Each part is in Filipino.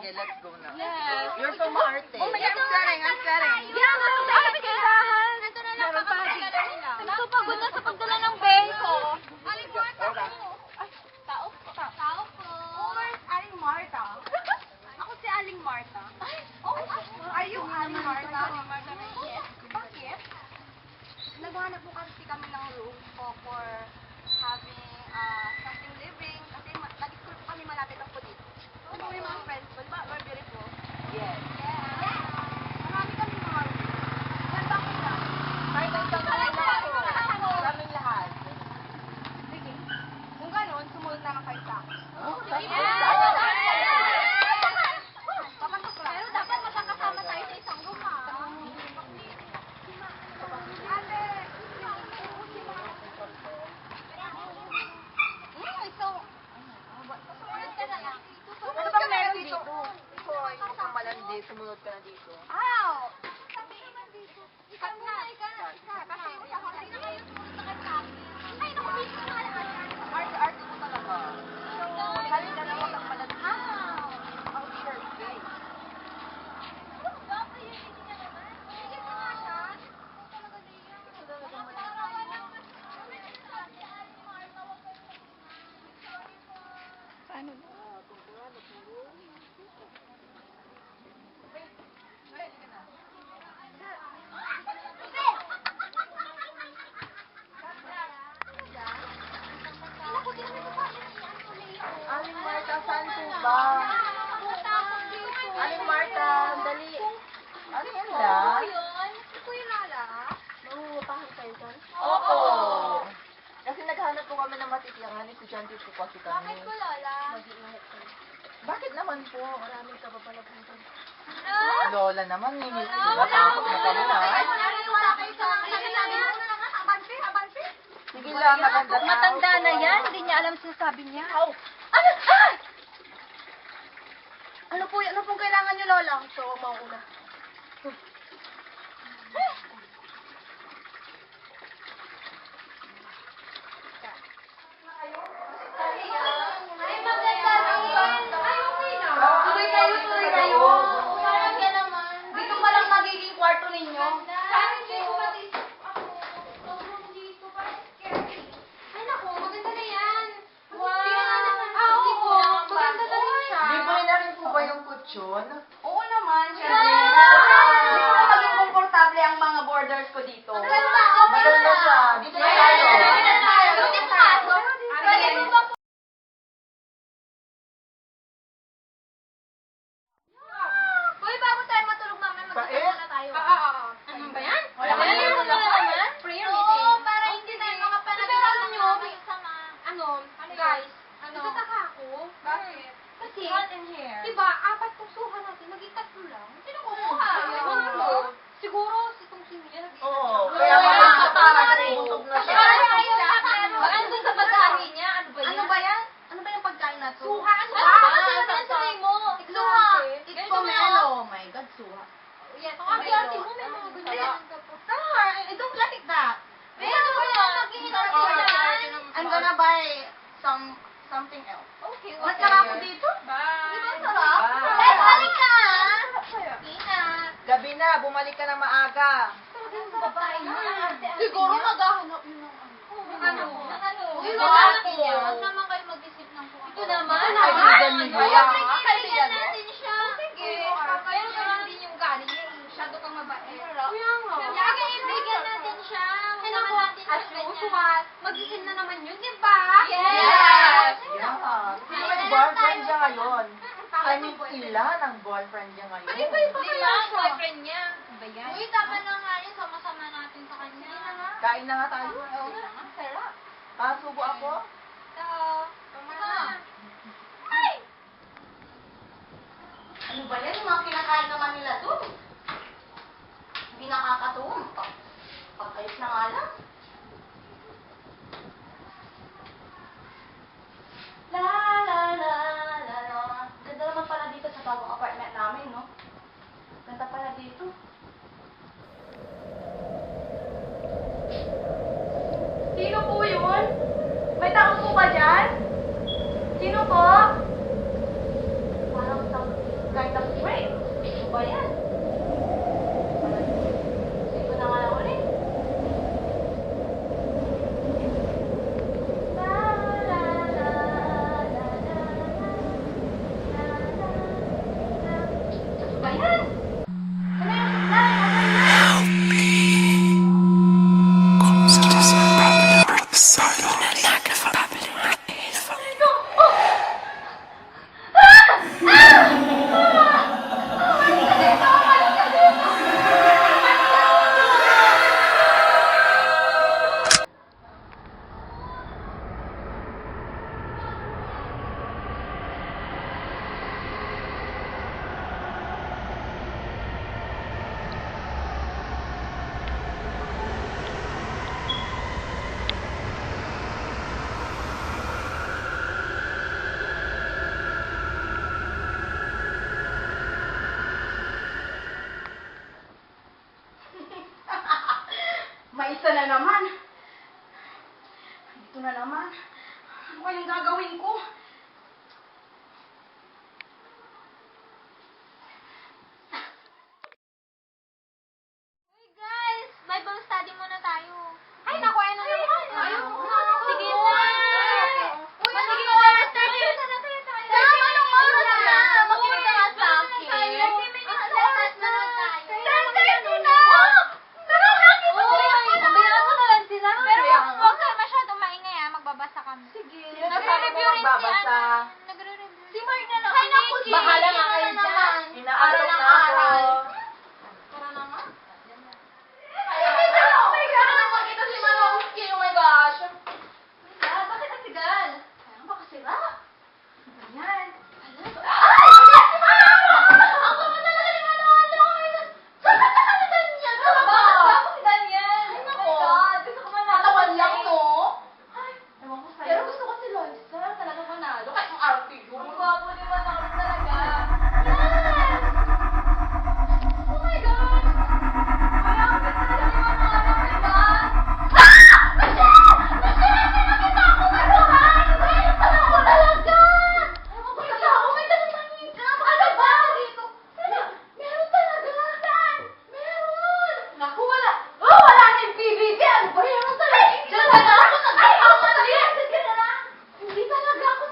Sige, let's go na. Yes. You're so maarte. Oh my God, I'm sweating. Yeah, nandun tayo sa tindahan. Nandun na lang kapag-gala nila. Gusto pagod na sa pagdala ng bengko. Aling Marta po. Ay, tao po. Tao po. Where's Aling Marta? Ako si Aling Marta. Ay, oh, are you Aling Marta? Yes. Bakit? Naghahanap po kasi kami ng room for having something living kasi nag-school po kami malapit lang po dito. Ano po yung mga friends ko? Diba? We're beautiful. Yes. Yeah. Marami kami mga room. Ganda ko na. Kahit ang isang kaming lahat. Sige. Kung gano'n, sumunod na lang kayo sa akin. Papasok lang. Pero dapat magkakasama tayo sa isang room, ha? Ate! Sumunod ka na lang. Ano bang meron dito? Ikaw ang malandi, sumunod ka na dito. Ow! Ikat na. Kasi yung sa hindi na kayo sumunod na kayo sa akin. Ay, naku, dito na lang. Arte-arte mo talaga. Halin ka na wag kang malandi. Ang perfect. Paano? Aling Marta, saan po ba? Aling Marta, dali. Ano yan lang? Oo. Kasi naghanap po kami ng matitirangan, estudyante po kasi kami. Bakit ko, Lola? Bakit naman po? Maraming ka pa pala po. Ah! Lola naman, natatakot na kami na. Wala kayo sa mga sabi mo na lang, abante. Sige lang, maganda tao. Matanda na yan, hindi niya alam sinasabi niya. Ow! Ano? Ah! Ano pong kailangan niyo, Lola? So, mauna. Ay, maganda rin. Ay, okay na. Tuloy kayo. Parang ka naman. Dito pa lang magiging kwarto ninyo. Saan hindi ko matisip ako? Sobrang dito, parang scary. Ay, naku, maganda na yan. Wow. Oo, maganda na rin siya. Libre na rin po ba yung kutsyon? Oo naman, syempre. Hindi ko na maging komportable ang mga borders ko dito. Maganda, Maganda siya. Dito na tayo. Uy, bago tayo matulog mamaya, mag-isa Pait? muna tayo. Ano ba yan? Wala ka Prayer na. muna naman? Prayer Oo, meeting. para hindi tayo makapanagin Pero alam nyo, sama. Guys, Nagtataka ako. Bakit? Kasi, Hot in here. diba, 4 pusuhan natin, naging 3 lang. Sino kumuha? Siguro. Siguro, si Tong Sino yan, naging Oo. isa. Kaya Wala. parang busog na siya. Baka andun sa pagkain niya, ano ba yan? Ano ba yan? Ano ba yung pagkain na to? Suha! Ano ba? Ano ba sabi mo? Suha! Ikomelo! Oh my God, suha. Yes, ang ate mo, may mga ganyan. Tama, I don't like that. Ano ba yan? I'm gonna buy something else. Okay, okay. Mas ako dito? Bye. Di ba ang sarap? Bye. Eh, balik ka! Ina! Gabi na, bumalik ka na maaga. Babae mo. Siguro maghahanap yun ng ano. Uy, Ano? lalaki niya. Huwag naman kayo mag-isip ng kung ito naman. Kaibigan niyo Ay, yan. kaibigan natin siya. Sige. Pero ganun din yung galing niya. Masyado kang mabait. Kaya nga. Kaibigan natin siya. Huwag naman natin siya ganyan. Mag-isip na naman yun, di ba? Yes! Yeah. Sino yung boyfriend niya ngayon? I mean, ilan ang boyfriend niya ngayon? Ano ba yung Sila ang boyfriend niya. Ano ba yan? Uy, tama na nga rin. Sama-sama natin sa kanya. Kain na nga tayo. Oo na nga. Sarap. Subo ako? Tama na. Ay! Ano ba yan? Yung mga kinakain naman nila doon. Hindi nakakatuwa. Pag-ayos na nga lang. La la la la la. Ganda naman pala dito sa bagong apartment namin, no? Ganda pala dito. Sino po yun? May tao po ba dyan? Sino po? Parang tao. na naman. Dito na naman. Ano kayang gagawin ko? Hey guys, Bible study muna tayo. Ay, naku, ano naman? Sige na. Uy, sige na. Study na tayo. Sam, anong oras na? Makinig ka nga sa akin. 30 minutes na tayo. 10:30 na! Pero laki mo pabayaan mo na lang sila. Pero huwag kayo masyadong maingay magbabasa kami. Sige. Nagre-review rin si magbabasa? Nagre-review. Si Mark na lang. Ay, naku, Bahala nga kayo dyan. Inaaral na ako. Tara na nga. Oh my God! Makita si Manowski. Oh my gosh. Bakit ang sigal? Ano ba kasi ba? Yan. Ay! Si Manowski! Ang ganda talaga ni Manowski. Saan ka nakalitan niya? Saan ba? Ako si Daniel. Ay, Oh nako. my God. Gusto ko manalo. Katawan lang, no? Ay, ewan ko sa'yo. Pero gusto ko si Loisa. Talagang manalo. Kahit ang arte yun. Ang gwapo ni Manolo talaga. Yes! Oh my God! Ay, ang ganda ni Manolo, diba? Nakita ako ngayon! Ano ko talaga? Nakita ako, may tanong-tanong ka. Ano ba? Dito. Meron talaga. Saan? Meron. Naku, wala. Oh, wala na yung PBB. Ano ba yun? Talaga. Diyan na ako nagkakamali. Sige na lang. Hindi talaga ako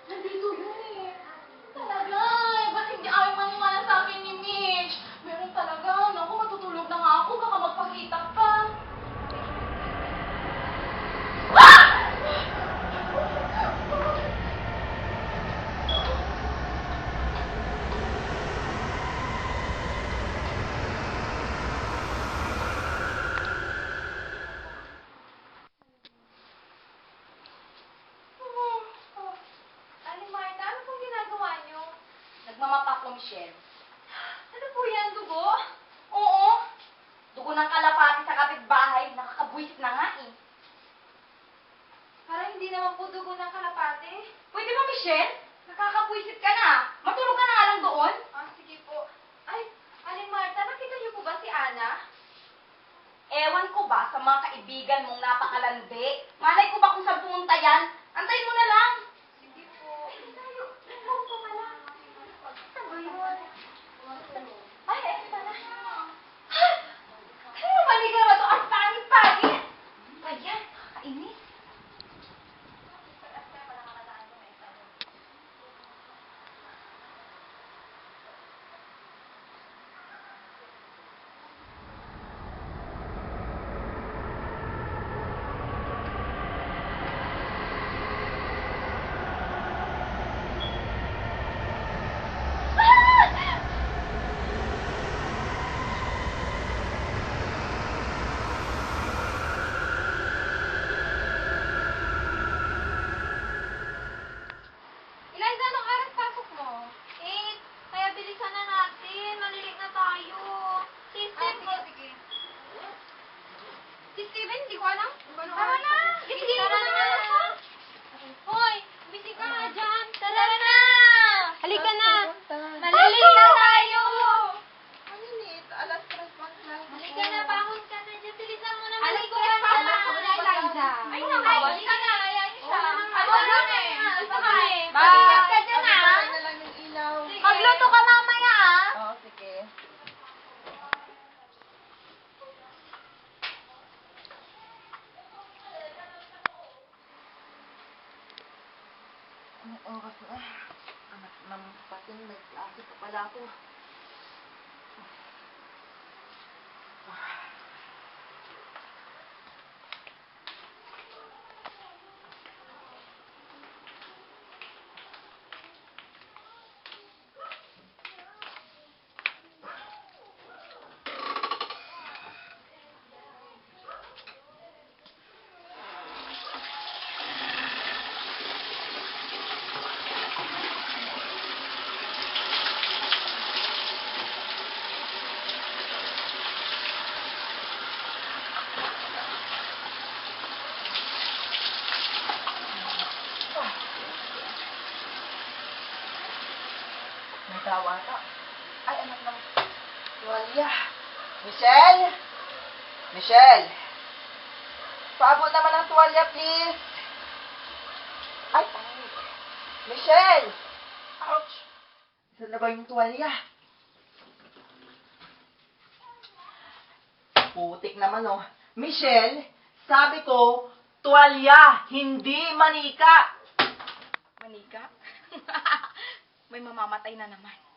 nandito yun eh. Talaga. Ba't hindi ayaw maniwala sa akin ni Mitch? Meron talaga. Naku, matutulog na nga ako. Baka magpakita pa. Aling Marta, ano pong ginagawa niyo? Nagmamapa ko, Michelle. Ano po yan, dugo? Oo. Dugo ng kalapati sa kapitbahay. Nakakabwisit na nga eh. Parang hindi naman po dugo ng kalapate. Pwede ba, Michelle? Nakakabwisit ka na. Matulog ka na nga lang doon. Ah, sige po. Ay, Aling Marta, nakita niyo po ba si Ana? Ewan ko ba sa mga kaibigan mong napakalandi? Malay ko ba kung saan pumunta yan? Antayin mo na lang. Sige po. Ay, tayo. Ikaw po pala. Ano ba yun? Ay, eto pala. Ay! Ano mali ka naman ito? Ang pangit-pangit! Ayan, kainis. Eliza, anong oras pasok mo? 8. Kaya bilisan na natin. Malilig na tayo. Si Steven, sige. si Steven, hindi ko alam. Tara na. Sige, tara na. Hoy, busy ka nga dyan. Tara na. Halika na. Malilig na tayo. Ano nito? Alas 3 pa lang. Halika na, bangon ka na dyan. Bilisan mo na. Alas Maligo tres ka pa na. lang. Eliza. Ay, naku. Halika na. Ayan siya. Ano lang eh. Isa kami. Mag-ingat ka dyan, ah. Sabay na lang yung ilaw. Magluto ka mamaya, ah. Oo, sige. Anong oras na? Anak ng patin, may klase pa pala ako. May tawa ka. Ay, anak ng... Tuwalya. Michelle! Michelle! Paabot naman ng tuwalya, please. Ay, Michelle! Ouch! Saan na ba yung tuwalya? Putik naman, oh. Michelle, sabi ko, tuwalya, hindi manika. Manika? May mamamatay na naman.